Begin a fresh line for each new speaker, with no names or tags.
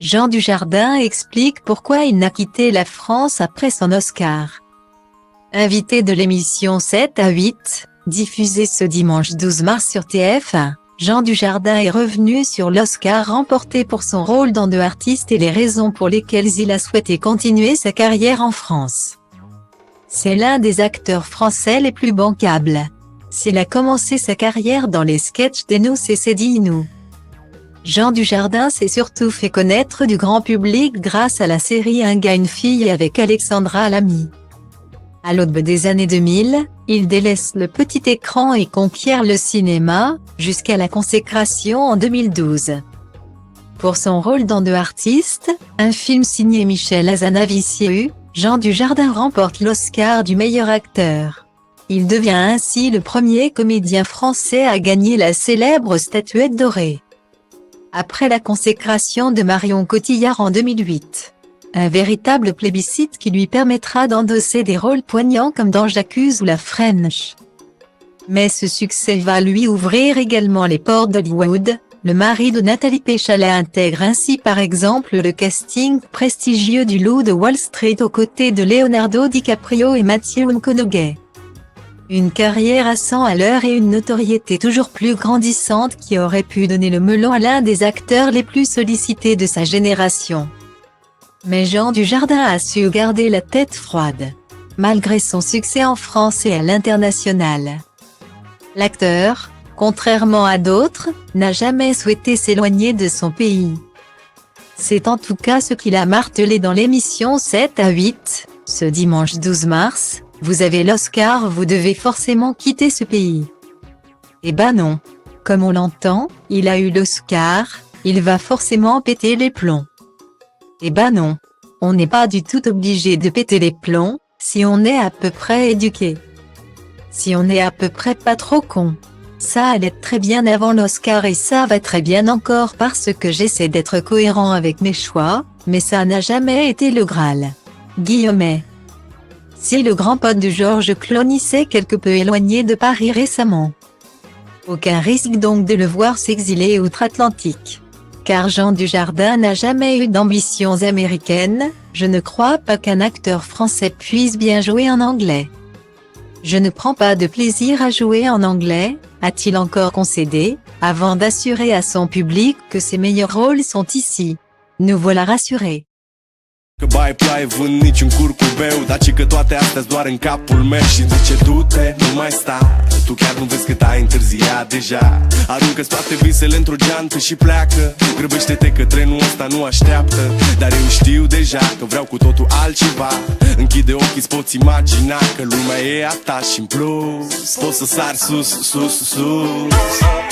Jean Dujardin explique pourquoi il n'a quitté la France après son Oscar. Invité de l'émission 7 à 8, diffusée ce dimanche 12 mars sur TF1, Jean Dujardin est revenu sur l'Oscar remporté pour son rôle dans The Artist et les raisons pour lesquelles il a souhaité continuer sa carrière en France. C'est l'un des acteurs français les plus bancables. S'il a commencé sa carrière dans les sketchs de Nous c'est dit nous. Jean Dujardin s'est surtout fait connaître du grand public grâce à la série Un gars une fille avec Alexandra Lamy. À l'aube des années 2000, il délaisse le petit écran et conquiert le cinéma, jusqu'à la consécration en 2012. Pour son rôle dans The Artist, un film signé Michel Hazanavicius, Jean Dujardin remporte l'Oscar du meilleur acteur. Il devient ainsi le premier comédien français à gagner la célèbre statuette dorée. Après la consécration de Marion Cotillard en 2008. Un véritable plébiscite qui lui permettra d'endosser des rôles poignants comme dans J'accuse ou La French. Mais ce succès va lui ouvrir également les portes d'Hollywood. Le mari de Nathalie Péchalet intègre ainsi par exemple le casting prestigieux du Loup de Wall Street aux côtés de Leonardo DiCaprio et Matthew McConaughey. Une carrière à 100 à l'heure et une notoriété toujours plus grandissante qui aurait pu donner le melon à l'un des acteurs les plus sollicités de sa génération. Mais Jean Dujardin a su garder la tête froide, malgré son succès en France et à l'international. L'acteur, contrairement à d'autres, n'a jamais souhaité s'éloigner de son pays. C'est en tout cas ce qu'il a martelé dans l'émission 7 à 8, ce dimanche 12 mars, vous avez l'Oscar, vous devez forcément quitter ce pays. Eh ben non. Comme on l'entend, il a eu l'Oscar, il va forcément péter les plombs. Eh ben non. On n'est pas du tout obligé de péter les plombs, si on est à peu près éduqué. Si on est à peu près pas trop con. Ça allait très bien avant l'Oscar et ça va très bien encore parce que j'essaie d'être cohérent avec mes choix, mais ça n'a jamais été le Graal. Guillemets. Si le grand pote de George Clooney s'est quelque peu éloigné de Paris récemment. Aucun risque donc de le voir s'exiler outre-Atlantique. Car Jean Dujardin n'a jamais eu d'ambitions américaines, je ne crois pas qu'un acteur français puisse bien jouer en anglais. Je ne prends pas de plaisir à jouer en anglais, a-t-il encore concédé, avant d'assurer à son public que ses meilleurs rôles sont ici. Nous voilà rassurés.
Că bai ploaie vând nici un curcubeu, dar ci că toate astea doar în capul meu. Și zice du-te, nu mai sta, tu chiar nu vezi cât ai întârziat deja. Aruncă-ți toate visele într-o geantă și pleacă. Grăbește-te că trenul ăsta nu așteaptă. Dar eu știu deja că vreau cu totul altceva. Închide ochii, îți poți imagina că lumea e a ta și în plus poți să sari sus, sus, sus.